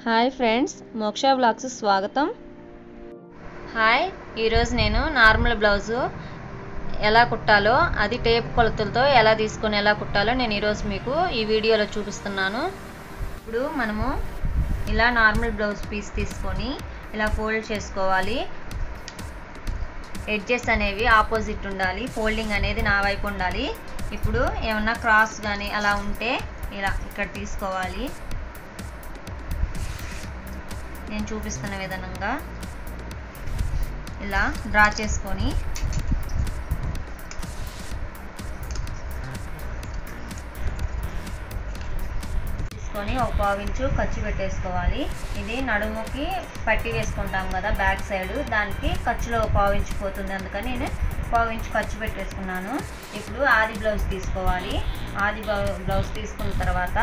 Hi friends, మోక్ష blogs స్వాగతం. Hi, ఈరోజు నేను నార్మల్ బ్లౌజు ఎలా కుట్టాలో, అది టేప్ కొలతలతో ఎలా తీసుకొని ఎలా కుట్టాలో నేను ఈరోజు మీకు ఈ వీడియోలో చూపిస్తున్నాను. ఇప్పుడు మనము ఇలా నార్మల్ బ్లౌజ్ పీస్ తీసుకొని ఇలా ఫోల్డ్ చేసుకోవాలి. ఎడ్జెస్ అనేవి ఆపోజిట్ ఉండాలి, ఫోల్డింగ్ అనేది నా వైపు ఉండాలి. ఇప్పుడు ఏమన్నా క్రాస్ కానీ అలా ఉంటే ఇలా ఇక్కడ తీసుకోవాలి. నేను చూపిస్తున్న విధంగా ఇలా డ్రా చేసుకొని ఒక పావు ఇంచు ఖర్చు పెట్టేసుకోవాలి. ఇది నడుముకి పట్టి వేసుకుంటాం కదా బ్యాక్ సైడ్, దానికి ఖర్చులో పావు ఇంచు పోతుంది, అందుకని నేను పావు ఇంచు ఖర్చు పెట్టేసుకున్నాను. ఇప్పుడు ఆది బ్లౌజ్ తీసుకోవాలి. ఆది బ్లౌజ్ తీసుకున్న తర్వాత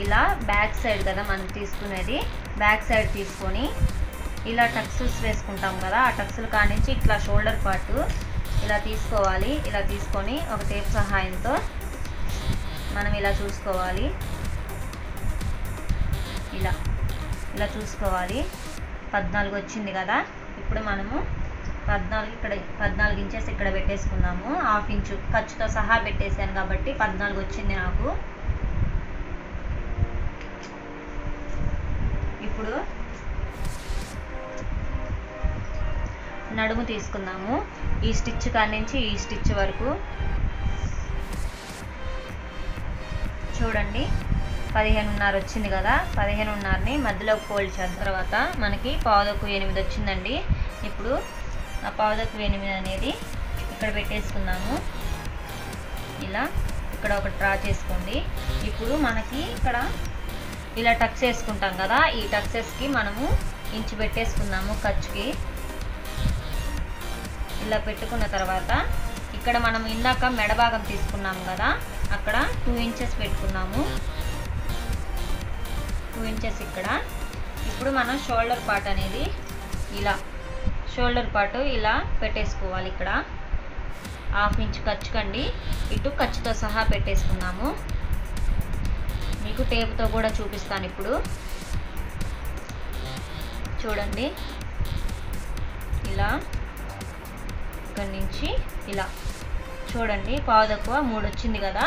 ఇలా బ్యాక్ సైడ్ కదా మనం తీసుకునేది, బ్యాక్ సైడ్ తీసుకొని ఇలా టక్స్స్ వేసుకుంటాం కదా, ఆ టక్స్ల కానించి ఇట్లా షోల్డర్ పార్ట్ ఇలా తీసుకోవాలి. ఇలా తీసుకొని ఒక టేప్ సహాయంతో మనం ఇలా చూసుకోవాలి. ఇలా చూసుకోవాలి. 14 వచ్చింది కదా. ఇప్పుడు మనము 14 ఇంచెస్ ఇక్కడ పెట్టేసుకున్నాము. హాఫ్ ఇంచు ఖర్చుతో సహా పెట్టేసాను కాబట్టి 14 వచ్చింది నాకు. ఇప్పుడు నడుము తీసుకుందాము. ఈ స్టిచ్ కానించి ఈ స్టిచ్ వరకు చూడండి, 15.5 వచ్చింది కదా. 15.5ని మధ్యలోకి ఫోల్డ్ చేసిన తర్వాత మనకి 7:15 వచ్చిందండి. ఇప్పుడు ఆ 7:15 అనేది ఇక్కడ పెట్టేసుకుందాము. ఇలా ఇక్కడ ఒకటి డ్రా చేసుకోండి. ఇప్పుడు మనకి ఇక్కడ ఇలా టక్స్ వేసుకుంటాం కదా, ఈ టక్సెస్కి మనము ఇంచు పెట్టేసుకుందాము ఖర్చుకి. ఇలా పెట్టుకున్న తర్వాత ఇక్కడ మనం ఇందాక మెడ భాగం తీసుకున్నాము కదా, అక్కడ 2 ఇంచెస్ పెట్టుకున్నాము. 2 ఇంచెస్ ఇక్కడ. ఇప్పుడు మనం షోల్డర్ పార్ట్ అనేది షోల్డర్ పార్ట్ ఇలా పెట్టేసుకోవాలి. ఇక్కడ హాఫ్ ఇంచ్ ఖర్చుకండి, ఇటు ఖర్చుతో సహా పెట్టేసుకున్నాము. మీకు టేపుతో కూడా చూపిస్తాను. ఇప్పుడు చూడండి, ఇలా ఇక్కడి నుంచి ఇలా చూడండి, 3 వచ్చింది కదా.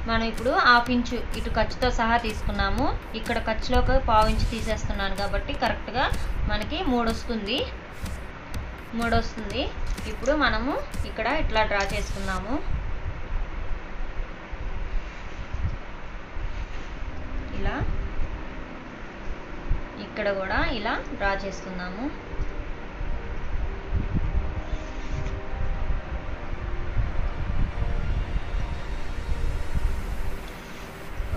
మనం ఇప్పుడు హాఫ్ ఇంచు ఇటు ఖర్చుతో సహా తీసుకున్నాము. ఇక్కడ ఖర్చులోకి పావు ఇంచు తీసేస్తున్నాను కాబట్టి కరెక్ట్గా మనకి 3 వస్తుంది. ఇప్పుడు మనము ఇక్కడ ఇట్లా డ్రా చేసుకున్నాము. ఇలా ఇక్కడ కూడా ఇలా డ్రా చేసుకున్నాము.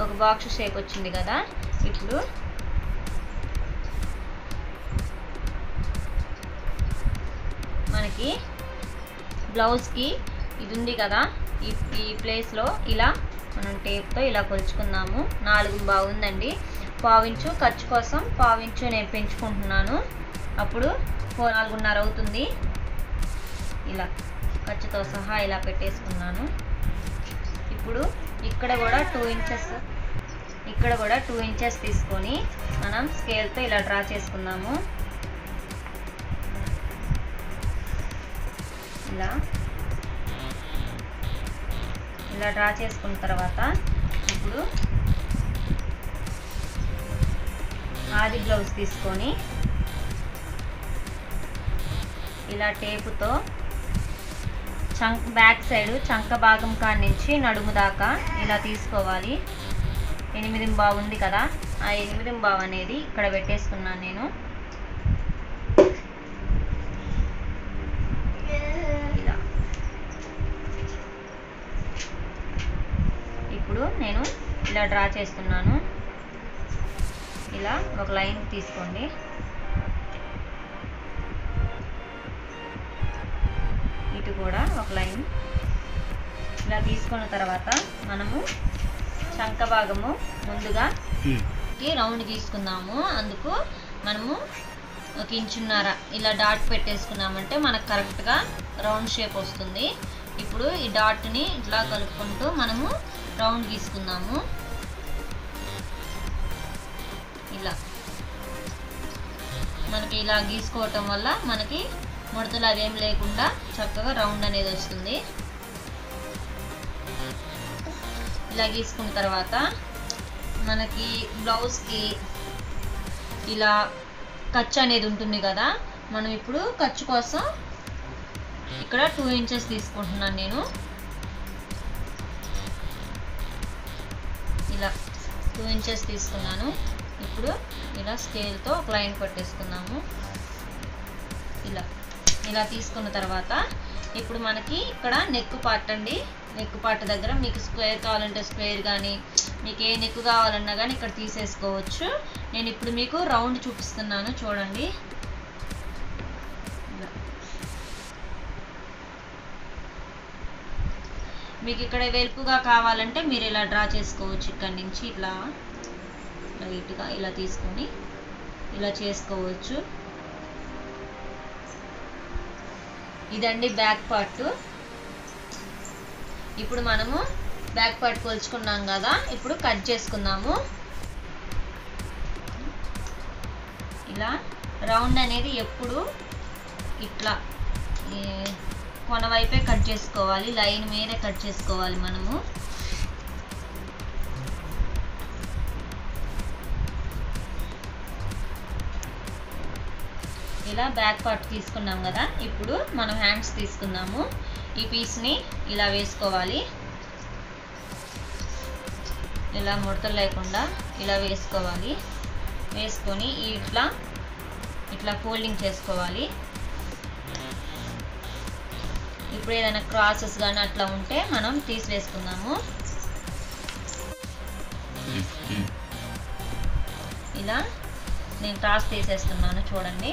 ఒక బాక్స్ షేప్ వచ్చింది కదా. ఇప్పుడు మనకి బ్లౌజ్కి ఇది ఉంది కదా, ఈ ప్లేస్లో ఇలా మనం టేప్తో ఇలా కొలుచుకుందాము. 4 బాగుందండి. పావు ఇంచు ఖర్చు కోసం పావు ఇంచు నేను పెంచుకుంటున్నాను. అప్పుడు 4.5 అవుతుంది. ఇలా ఖర్చుతో సహా ఇలా పెట్టేసుకున్నాను. ఇప్పుడు ఇక్కడ కూడా 2 ఇంచెస్ తీసుకొని మనం స్కేల్తో ఇలా డ్రా చేసుకుందాము. ఇలా డ్రా చేసుకున్న తర్వాత ఇప్పుడు ఆది బ్లౌజ్ తీసుకొని ఇలా టేపుతో బ్యాక్ సైడ్ చంక భాగం కాడి నుంచి నడుము దాకా ఇలా తీసుకోవాలి. 8 ఉంది కదా, ఆ 8 అనేది ఇక్కడ పెట్టేసుకున్నాను నేను. ఇలా ఇప్పుడు నేను ఇలా డ్రా చేస్తున్నాను. ఇలా ఒక లైన్ తీసుకోండి. ఇటు కూడా ఒక లైన్ ఇలా తీసుకున్న తర్వాత మనము చంక భాగము ముందుగా రౌండ్ గీసుకుందాము. అందుకు మనము 1.5 ఇంచు ఇలా డాట్ పెట్టేసుకున్నామంటే మనకు కరెక్ట్గా రౌండ్ షేప్ వస్తుంది. ఇప్పుడు ఈ డాట్ని ఇట్లా కలుపుకుంటూ మనము రౌండ్ గీసుకుందాము. ఇలా మనకి ఇలా గీసుకోవటం వల్ల మనకి ముడతలు అవేం లేకుండా చక్కగా రౌండ్ అనేది వస్తుంది. ఇలా గీసుకున్న తర్వాత మనకి బ్లౌజ్కి ఇలా ఖర్చు అనేది ఉంటుంది కదా, మనం ఇప్పుడు ఖర్చు కోసం ఇక్కడ 2 ఇంచెస్ తీసుకుంటున్నాను నేను. ఇలా 2 ఇంచెస్ తీసుకున్నాను. ఇప్పుడు ఇలా స్కేల్తో ఒక లైన్ పట్టేసుకున్నాము. ఇలా తీసుకున్న తర్వాత ఇప్పుడు మనకి ఇక్కడ నెక్ పార్ట్ అండి. నెక్ పార్ట్ దగ్గర మీకు స్క్వేర్ కావాలంటే స్క్వేర్ కానీ, మీకు ఏ నెక్ కావాలన్నా కానీ ఇక్కడ తీసేసుకోవచ్చు. నేను ఇప్పుడు మీకు రౌండ్ చూపిస్తున్నాను చూడండి. మీకు ఇక్కడ వెలుపుగా కావాలంటే మీరు ఇలా డ్రా చేసుకోవచ్చు. ఇక్కడ నుంచి ఇట్లా లైట్గా ఇలా తీసుకొని ఇలా చేసుకోవచ్చు. ఇదండి బ్యాక్ పార్ట్. ఇప్పుడు మనము బ్యాక్ పార్ట్ కొలుచుకున్నాం కదా, ఇప్పుడు కట్ చేసుకుందాము. ఇలా రౌండ్ అనేది ఎప్పుడు ఇట్లా కొన వైపే కట్ చేసుకోవాలి, లైన్ మీదే కట్ చేసుకోవాలి మనము. ఇలా బ్యాక్ పార్ట్ తీసుకున్నాం కదా, ఇప్పుడు మనం హ్యాండ్స్ తీసుకుందాము. ఈ పీస్ని ఇలా వేసుకోవాలి. ఇలా ముడతలు లేకుండా ఇలా వేసుకోవాలి. వేసుకొని ఇట్లా ఫోల్డింగ్ చేసుకోవాలి. ఇప్పుడు ఏదైనా క్రాసెస్ కానీ అట్లా ఉంటే మనం తీసివేసుకుందాము. ఇలా నేను క్రాస్ తీసేస్తున్నాను చూడండి.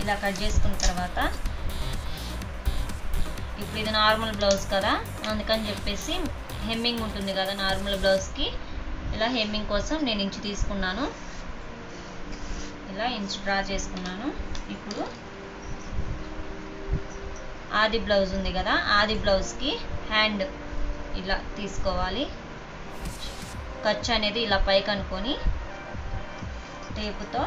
ఇలా కట్ చేసుకున్న తర్వాత ఇప్పుడు ఇది నార్మల్ బ్లౌజ్ కదా, అందుకని చెప్పేసి హెమ్మింగ్ ఉంటుంది కదా నార్మల్ బ్లౌజ్కి, ఇలా హెమ్మింగ్ కోసం నేను ఇంచు తీసుకున్నాను. ఇలా ఇంచు డ్రా చేసుకున్నాను. ఇప్పుడు ఆది బ్లౌజ్ ఉంది కదా, ఆది బ్లౌజ్కి హ్యాండ్ ఇలా తీసుకోవాలి. ఖర్చు అనేది ఇలా పైకి అనుకొని టేపుతో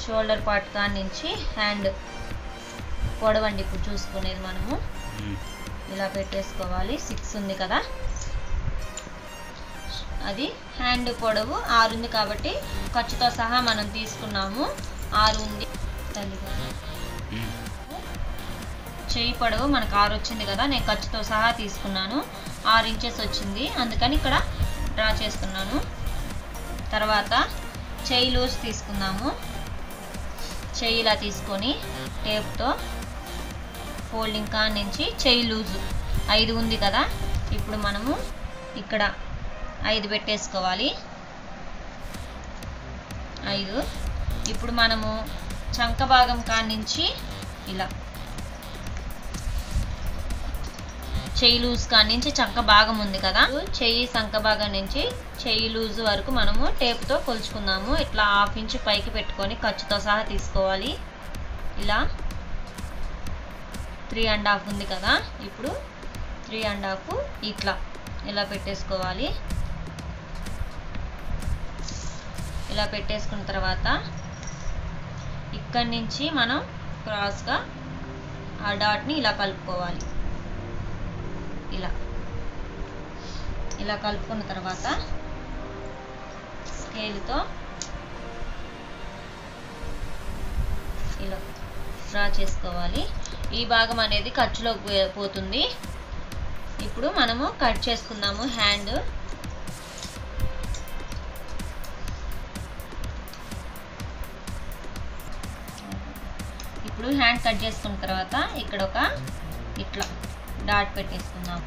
షోల్డర్ పార్ట్ కాడ నుంచి హ్యాండ్ పొడవండి ఇప్పుడు చూసుకునేది మనము ఇలా పెట్టేసుకోవాలి. 6 ఉంది కదా, అది హ్యాండ్ పొడవు 6 ఉంది కాబట్టి ఖర్చుతో సహా మనం తీసుకున్నాము. 6 ఉంది. చెయ్యి పొడవు మనకు 6 వచ్చింది కదా, నేను ఖర్చుతో సహా తీసుకున్నాను. 6 ఇంచెస్ వచ్చింది, అందుకని ఇక్కడ డ్రా చేస్తున్నాను. తర్వాత చెయ్యి లూజ్ తీసుకుందాము. చెయ్యి ఇలా తీసుకొని టేప్తో ఫోల్డింగ్ కాడ నుంచి చెయ్యి లూజు 5 ఉంది కదా, ఇప్పుడు మనము ఇక్కడ 5 పెట్టేసుకోవాలి. 5. ఇప్పుడు మనము చంక భాగం కాడ నుంచి ఇలా చెయ్యి లూజ్ కాడ నుంచి చంక భాగం ఉంది కదా, చెయ్యి సంక భాగం నుంచి చెయ్యి లూజ్ వరకు మనము టేప్తో కొలుచుకుందాము. ఇట్లా 1/2 ఇంచు పైకి పెట్టుకొని ఖర్చుతో సహా తీసుకోవాలి. ఇలా 3.5 ఉంది కదా, ఇప్పుడు 3.5 ఇట్లా ఇలా పెట్టేసుకోవాలి. ఇలా పెట్టేసుకున్న తర్వాత ఇక్కడి నుంచి మనం క్రాస్గా ఆ డాట్ని ఇలా కలుపుకోవాలి. ఇలా కలుపుకున్న తర్వాత స్కేల్తో ఇలా డ్రా చేసుకోవాలి. ఈ భాగం అనేది ఖర్చులోకి పోతుంది. ఇప్పుడు మనము కట్ చేసుకుందాము హ్యాండ్. ఇప్పుడు హ్యాండ్ కట్ చేసుకున్న తర్వాత ఇక్కడ ఒక ఇట్లా డాట్ పెట్టేసుకుందాం.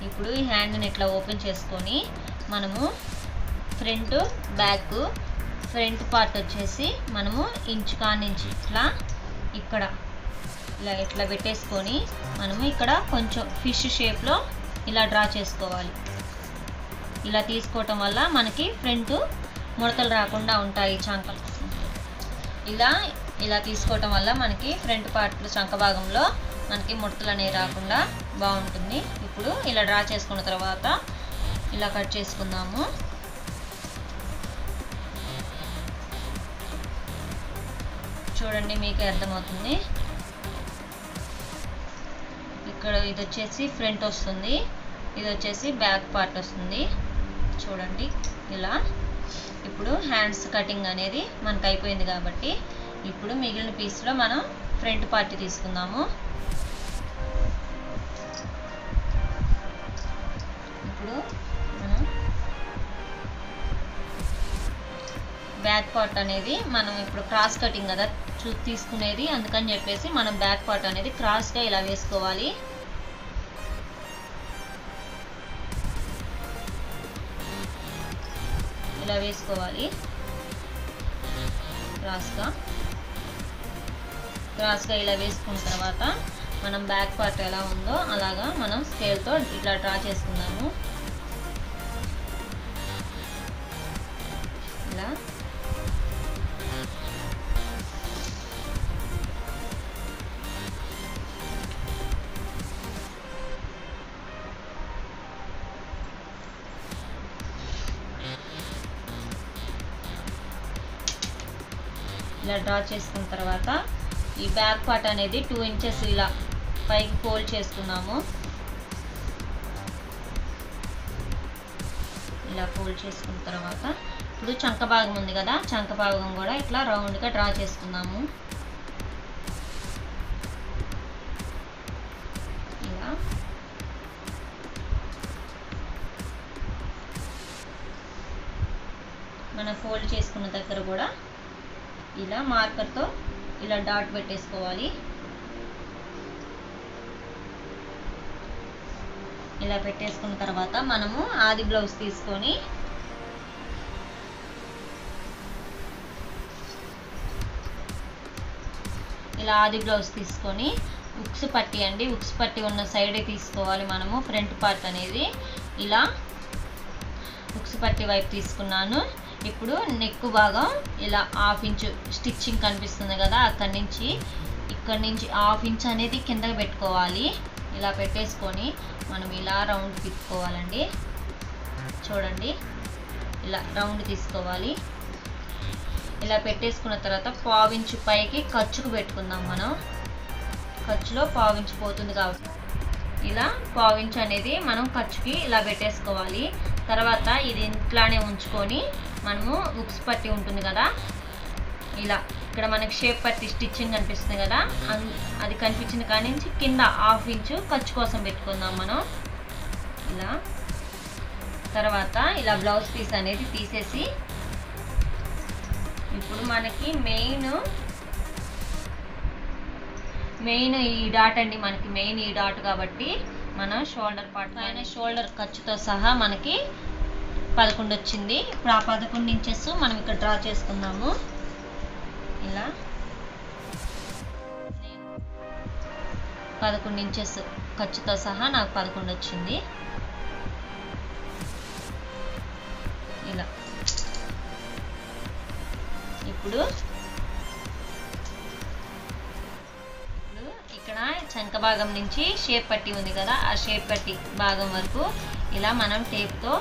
ఇప్పుడు ఈ హ్యాండ్ని ఇట్లా ఓపెన్ చేసుకొని మనము ఫ్రంట్ బ్యాక్ ఫ్రంట్ పార్ట్ వచ్చేసి మనము ఇంచు కాడ నుంచి ఇక్కడ ఇట్లా పెట్టేసుకొని మనము ఇక్కడ కొంచెం ఫిష్ షేప్లో ఇలా డ్రా చేసుకోవాలి. ఇలా తీసుకోవటం వల్ల మనకి ఫ్రంట్ ముడతలు రాకుండా ఉంటాయి చంకలు. ఇలా తీసుకోవటం వల్ల మనకి ఫ్రంట్ పార్ట్లో చంక భాగంలో మనకి ముడతలు అనేవి రాకుండా బాగుంటుంది. ఇప్పుడు ఇలా డ్రా చేసుకున్న తర్వాత ఇలా కట్ చేసుకుందాము. చూడండి మీకు అర్థమవుతుంది. ఇక్కడ ఇది వచ్చేసి ఫ్రంట్ వస్తుంది, ఇది వచ్చేసి బ్యాక్ పార్ట్ వస్తుంది. చూడండి ఇలా. ఇప్పుడు హ్యాండ్స్ కటింగ్ అనేది మనకు అయిపోయింది కాబట్టి ఇప్పుడు మిగిలిన పీస్లో మనం ఫ్రంట్ పార్ట్ తీసుకుందాము. ఇప్పుడు మనం బ్యాక్ పార్ట్ అనేది మనం ఇప్పుడు క్రాస్ కటింగ్ కదా తీసుకునేది, అందుకని చెప్పేసి మనం బ్యాక్ పార్ట్ అనేది క్రాస్గా ఇలా వేసుకోవాలి. ఇలా వేసుకోవాలి క్రాస్గా ఇలా వేసుకున్న తర్వాత మనం బ్యాక్ పార్ట్ ఎలా ఉందో అలాగా మనం స్కేల్తో ఇట్లా డ్రా చేసుకుందాము. ఇలా డ్రా చేసుకున్న తర్వాత ఈ బ్యాక్ పార్ట్ అనేది 2 ఇంచెస్ ఇలా పైకి ఫోల్డ్ చేసుకున్నాము. ఇలా ఫోల్డ్ చేసుకున్న తర్వాత ఇప్పుడు చంక భాగం ఉంది కదా, చంక భాగం కూడా ఇట్లా రౌండ్గా డ్రా చేసుకుందాము. ఇలా మనం ఫోల్డ్ చేసుకున్న దగ్గర కూడా ఇలా మార్కర్తో ఇలా డాట్ పెట్టేసుకోవాలి. ఇలా పెట్టేసుకున్న తర్వాత మనము ఆది బ్లౌజ్ తీసుకొని ఉక్స్ పట్టి అండి, ఉక్స్ పట్టి ఉన్న సైడే తీసుకోవాలి మనము. ఫ్రంట్ పార్ట్ అనేది ఇలా ఉక్స్ పట్టి వైపు తీసుకున్నాను. ఇప్పుడు నెక్ భాగం ఇలా 1/2 ఇంచు స్టిచ్చింగ్ కనిపిస్తుంది కదా, ఇక్కడ నుంచి 1/2 ఇంచ్ అనేది కిందకి పెట్టుకోవాలి. ఇలా పెట్టేసుకొని మనం ఇలా రౌండ్ తిప్పుకోవాలండి. చూడండి ఇలా రౌండ్ తీసుకోవాలి. ఇలా పెట్టేసుకున్న తర్వాత 1/4 ఇంచు పైకి ఖర్చుకు పెట్టుకుందాం. మనం ఖర్చులో 1/4 ఇంచు పోతుంది కాబట్టి ఇలా 1/4 ఇంచు అనేది మనం ఖర్చుకి ఇలా పెట్టేసుకోవాలి. తర్వాత ఇది ఇంట్లానే ఉంచుకొని మనము ఉక్స్ పట్టి ఉంటుంది కదా, ఇలా ఇక్కడ మనకి షేప్ పట్టి స్టిచ్చింగ్ కనిపిస్తుంది కదా, అది కనిపించిన కాడి నుంచి కింద 1/2 ఇంచు ఖర్చు కోసం పెట్టుకుందాం మనం. ఇలా తర్వాత ఇలా బ్లౌజ్ పీస్ అనేది తీసేసి ఇప్పుడు మనకి మెయిన్ ఈ డాట్ అండి, మనకి మెయిన్ ఈ డాట్ కాబట్టి మనం షోల్డర్ పార్ట్ పైన షోల్డర్ ఖర్చుతో సహా మనకి 11 వచ్చింది. ఇప్పుడు ఆ 11 ఇంచెస్ మనం ఇక్కడ డ్రా చేసుకుందాము. ఇలా 11 ఇంచెస్ ఖర్చుతో సహా నాకు 11 వచ్చింది. ఇలా ఇప్పుడు ఇక్కడ చంక భాగం నుంచి షేప్ పట్టి ఉంది కదా, ఆ షేప్ పట్టి భాగం వరకు ఇలా మనం టేప్తో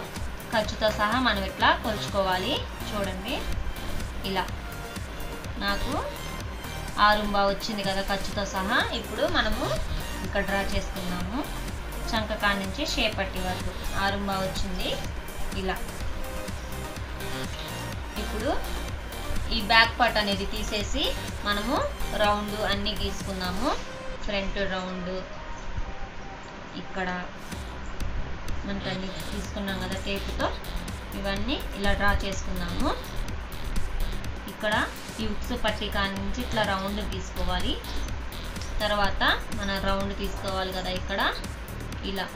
ఖర్చుతో సహా మనం ఇట్లా కొలుచుకోవాలి. చూడండి ఇలా నాకు 6 వచ్చింది కదా ఖర్చుతో సహా. ఇప్పుడు మనము ఇక్కడ డ్రా చేసుకుందాము. చంక కాడ నుంచి షేప్ పట్టి వరకు 6 వచ్చింది. ఇలా ఇప్పుడు ఈ బ్యాక్ పార్ట్ అనేది తీసేసి మనము రౌండ్ అన్నీ గీసుకుందాము. ఫ్రంట్ రౌండ్ ఇక్కడ మనకు అన్ని తీసుకున్నాం కదా టేపుతో, ఇవన్నీ ఇలా డ్రా చేసుకుందాము. ఇక్కడ ఈ ఉక్స్ పట్టి కాడి నుంచి ఇట్లా రౌండ్ తీసుకోవాలి. తర్వాత మన రౌండ్ తీసుకోవాలి కదా, ఇక్కడ ఇలా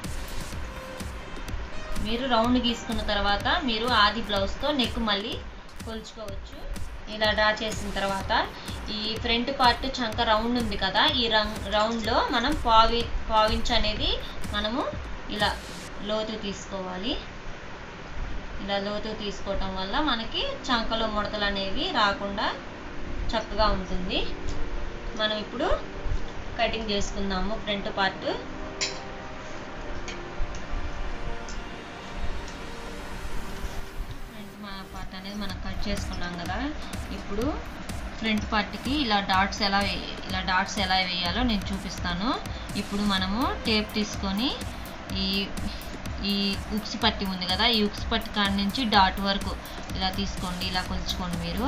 మీరు రౌండ్ గీసుకున్న తర్వాత మీరు ఆది బ్లౌజ్తో నెక్ మళ్ళీ కొలుచుకోవచ్చు. ఇలా డ్రా చేసిన తర్వాత ఈ ఫ్రంట్ పార్ట్ చంక రౌండ్ ఉంది కదా, ఈ రౌండ్లో మనం 1/4 ఇంచ్ అనేది మనము ఇలా లోతు తీసుకోవాలి. ఇలా లోతు తీసుకోవటం వల్ల మనకి చంకలో ముడతలు అనేవి రాకుండా చక్కగా ఉంటుంది. మనం ఇప్పుడు కటింగ్ చేసుకుందాము. ఫ్రంట్ పార్ట్ అనేది మనం కట్ చేసుకున్నాం కదా, ఇప్పుడు ఫ్రంట్ పార్ట్కి ఇలా డాట్స్ ఎలా వేయాలో నేను చూపిస్తాను. ఇప్పుడు మనము టేప్ తీసుకొని ఈ ఉక్స్ పట్టి ఉంది కదా, ఈ ఉక్స్ పట్టి కాడి నుంచి డాట్ వరకు ఇలా తీసుకోండి. ఇలా కొలుచుకోండి. మీరు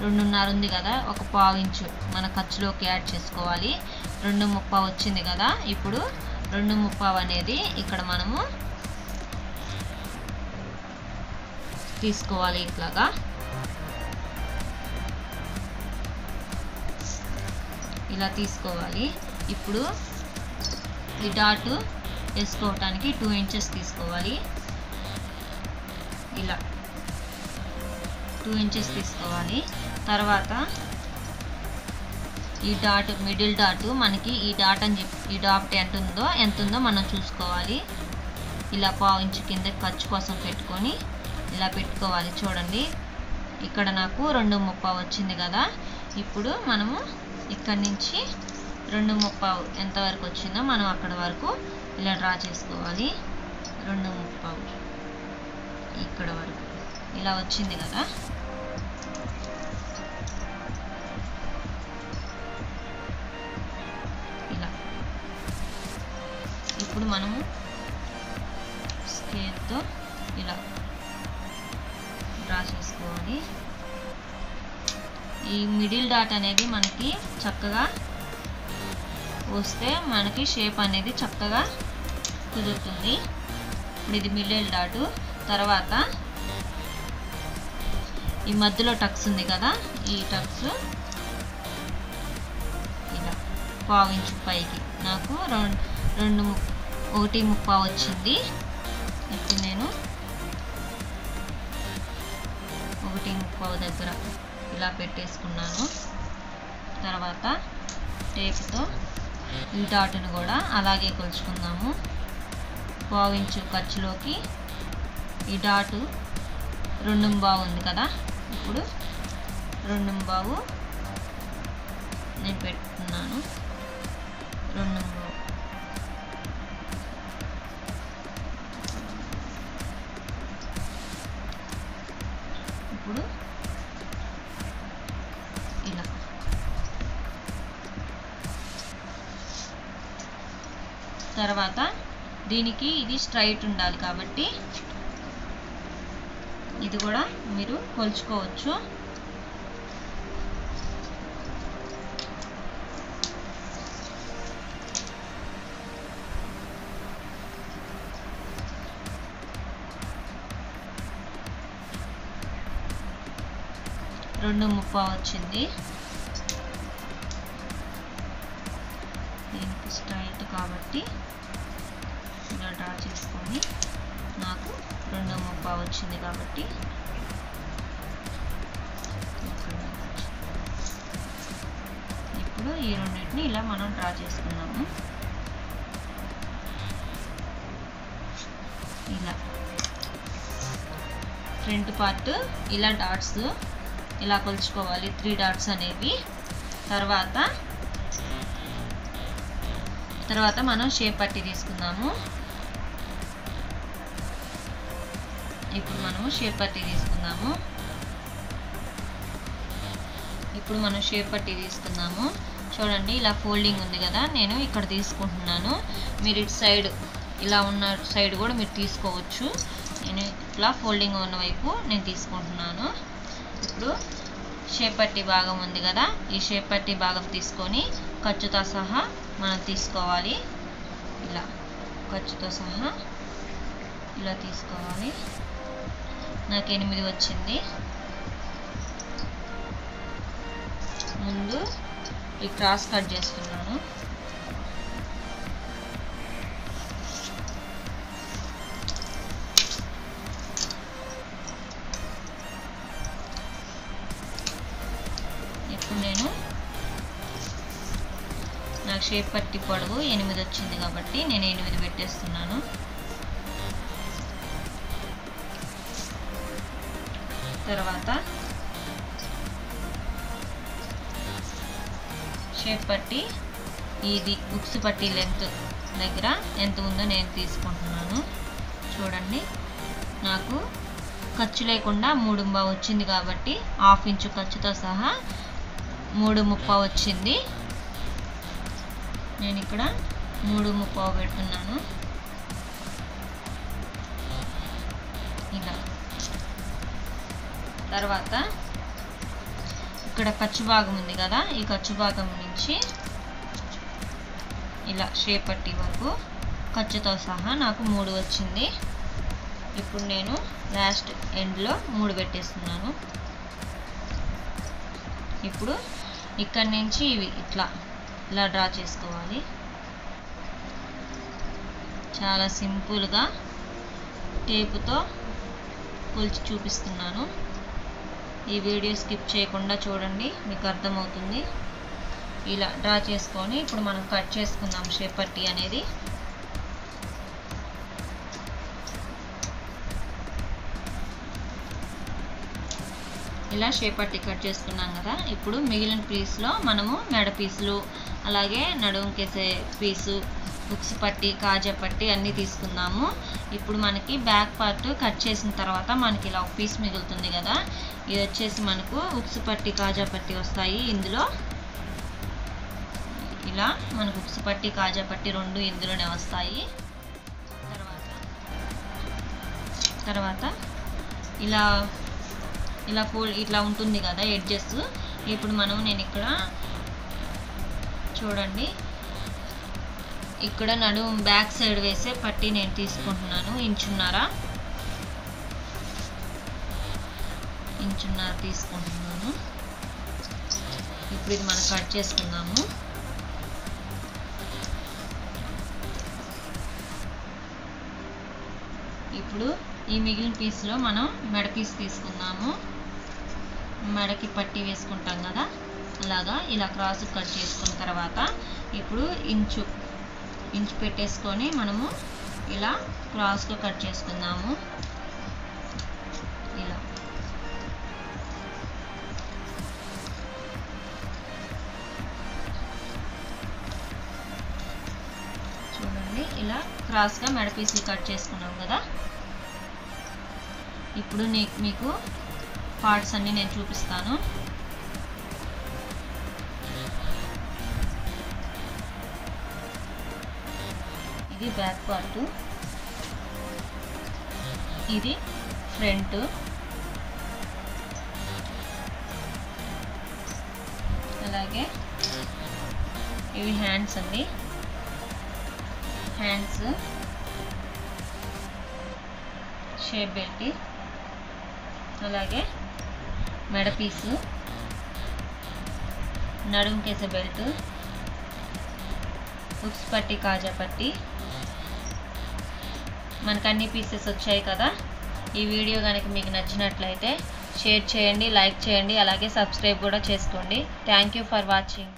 2.5 ఉంది కదా, ఒక పావు ఇంచు మన ఖర్చులోకి యాడ్ చేసుకోవాలి. 2.35 వచ్చింది కదా, ఇప్పుడు 2.35 అనేది ఇక్కడ మనము తీసుకోవాలి. ఇట్లాగా ఇలా తీసుకోవాలి. ఇప్పుడు ఈ డాట్ వేసుకోవటానికి 2 ఇంచెస్ తీసుకోవాలి. ఇలా 2 ఇంచెస్ తీసుకోవాలి. తర్వాత ఈ డాట్ మిడిల్ డాట్ మనకి ఈ డాట్ ఎంత ఉందో మనం చూసుకోవాలి. ఇలా పావు ఇంచు కింద ఖర్చు కోసం పెట్టుకొని ఇలా పెట్టుకోవాలి. చూడండి, ఇక్కడ నాకు 2.35 వచ్చింది కదా. ఇప్పుడు మనము ఇక్కడి నుంచి 2.35 ఎంతవరకు వచ్చిందో మనం అక్కడ వరకు ఇలా డ్రా చేసుకోవాలి. 2.35 ఇక్కడ వరకు ఇలా వచ్చింది కదా. ఇలా ఇప్పుడు మనము స్కేల్తో ఇలా డ్రా చేసుకోవాలి. ఈ మిడిల్ డాట్ అనేది మనకి చక్కగా వస్తే మనకి షేప్ అనేది చక్కగా కుదురుతుంది. ఇప్పుడు ఇది మిడిల్ డాట్. తర్వాత ఈ మధ్యలో టక్స్ ఉంది కదా, ఈ టక్స్ ఇలా పావు ఇంచు పైకి నాకు 1.35 వచ్చింది. ఇప్పుడు నేను 1.35 దగ్గర ఇలా పెట్టేసుకున్నాను. తర్వాత టేప్తో ఈ డాట్ను కూడా అలాగే కొలుచుకుందాము. పావు ఇంచు ఖర్చులోకి ఈ డాట్ 2.25 ఉంది కదా, ఇప్పుడు 2.25 నేను పెట్టుకున్నాను. 2.25 ఇప్పుడు ఇలా తర్వాత దీనికి ఇది స్ట్రైట్ ఉండాలి కాబట్టి ఇది కూడా మీరు కొలుచుకోవచ్చు. రెండు 2.35 వచ్చింది. దీనికి స్ట్రైట్ కాబట్టి ఇలా డ్రా చేసుకొని నాకు 2.35 వచ్చింది కాబట్టి ఇప్పుడు ఈ రెండింటిని ఇలా మనం డ్రా చేసుకున్నాము. ఇలా ఫ్రంట్ పార్ట్ ఇలా డాట్స్ ఇలా కొలుచుకోవాలి, 3 డాట్స్ అనేవి. తర్వాత మనం షేప్ పట్టి తీసుకుందాము. ఇప్పుడు మనం షేప్ పట్టి తీసుకుందాము. చూడండి, ఇలా ఫోల్డింగ్ ఉంది కదా, నేను ఇక్కడ తీసుకుంటున్నాను. మీరు ఇటు సైడ్ ఇలా ఉన్న సైడ్ కూడా మీరు తీసుకోవచ్చు. నేను ఇట్లా ఫోల్డింగ్ ఉన్న వైపు నేను తీసుకుంటున్నాను. ఇప్పుడు షేప్ పట్టి భాగం ఉంది కదా, ఈ షేప్ పట్టి భాగం తీసుకొని ఖర్చుతో సహా మనం తీసుకోవాలి. ఇలా ఖర్చుతో సహా ఇలా తీసుకోవాలి. నాకు 8 వచ్చింది. ముందు ఈ క్రాస్ కట్ చేస్తున్నాను. ఇప్పుడు నాకు షేప్ పట్టి పొడవు 8 వచ్చింది కాబట్టి నేను 8 పెట్టేస్తున్నాను. తర్వాత షేప్ పట్టి ఇది ఉక్స్ పట్టి లెంత్ దగ్గర ఎంత ఉందో నేను తీసుకుంటున్నాను. చూడండి, నాకు ఖర్చు లేకుండా 3.5 వచ్చింది కాబట్టి 1/2 ఇంచు ఖర్చుతో సహా 3.30 వచ్చింది. నేను ఇక్కడ 3.30 పెడుతున్నాను. ఇలా తర్వాత ఇక్కడ ఖర్చు భాగం ఉంది కదా, ఈ ఖర్చు భాగం నుంచి ఇలా షేప్ పట్టి వరకు ఖర్చుతో సహా నాకు 3 వచ్చింది. ఇప్పుడు నేను లాస్ట్ ఎండ్లో 3 పెట్టేస్తున్నాను. ఇప్పుడు ఇక్కడి నుంచి ఇవి ఇలా డ్రా చేసుకోవాలి. చాలా సింపుల్గా టేపుతో కొలిచి చూపిస్తున్నాను. ఈ వీడియో స్కిప్ చేయకుండా చూడండి, మీకు అర్థమవుతుంది. ఇలా డ్రా చేసుకొని ఇప్పుడు మనం కట్ చేసుకుందాం షేప్ పట్టి అనేది. ఇలా షేప్ పట్టి కట్ చేసుకున్నాం కదా. ఇప్పుడు మిగిలిన పీస్లో మనము మెడ పీసులు, అలాగే నడుముకేసే పీసు, ఉక్సు పట్టి, కాజా పట్టి అన్నీ తీసుకుందాము. ఇప్పుడు మనకి బ్యాక్ పార్ట్ కట్ చేసిన తర్వాత మనకి ఇలా ఒక పీస్ మిగులుతుంది కదా, ఇది వచ్చేసి మనకు ఉక్సు పట్టి, కాజా పట్టి వస్తాయి ఇందులో. ఇలా మనకు ఉక్సు పట్టి, కాజా పట్టి 2 ఇందులోనే వస్తాయి. తర్వాత ఇట్లా ఉంటుంది కదా ఎడ్జెస్. ఇప్పుడు నేను ఇక్కడ చూడండి, ఇక్కడ నడుము బ్యాక్ సైడ్ వేసే పట్టి నేను తీసుకుంటున్నాను. ఇంచున్నర తీసుకుంటున్నాను. ఇప్పుడు ఇది మనం కట్ చేసుకుందాము. ఇప్పుడు ఈ మిగిలిన పీస్లో మనం మెడ పీస్ తీసుకుందాము. మెడకి పట్టి వేసుకుంటాం కదా, అలాగా ఇలా క్రాస్ కట్ చేసుకున్న తర్వాత ఇప్పుడు ఇంచు పెట్టేసుకొని మనము ఇలా క్రాస్గా కట్ చేసుకుందాము. ఇలా చూడండి, ఇలా క్రాస్గా మెడ పీసులు కట్ చేసుకున్నాం కదా. ఇప్పుడు మీకు పార్ట్స్ అన్నీ నేను చూపిస్తాను. ఇది బ్యాక్ పార్ట్, ఇది ఫ్రంట్, అలాగే ఇవి హ్యాండ్స్ అండి. హ్యాండ్స్, షేప్ బెల్ట్, అలాగే మెడ పీసు, నడుముకేసే బెల్ట్, ఉక్స్ పట్టి, కాజా పట్టి. మనకు అన్ని పీసెస్ వచ్చాయి కదా. ఈ వీడియో కనుక మీకు నచ్చినట్లయితే షేర్ చేయండి, లైక్ చేయండి, అలాగే సబ్స్క్రైబ్ కూడా చేసుకోండి. Thank you for watching.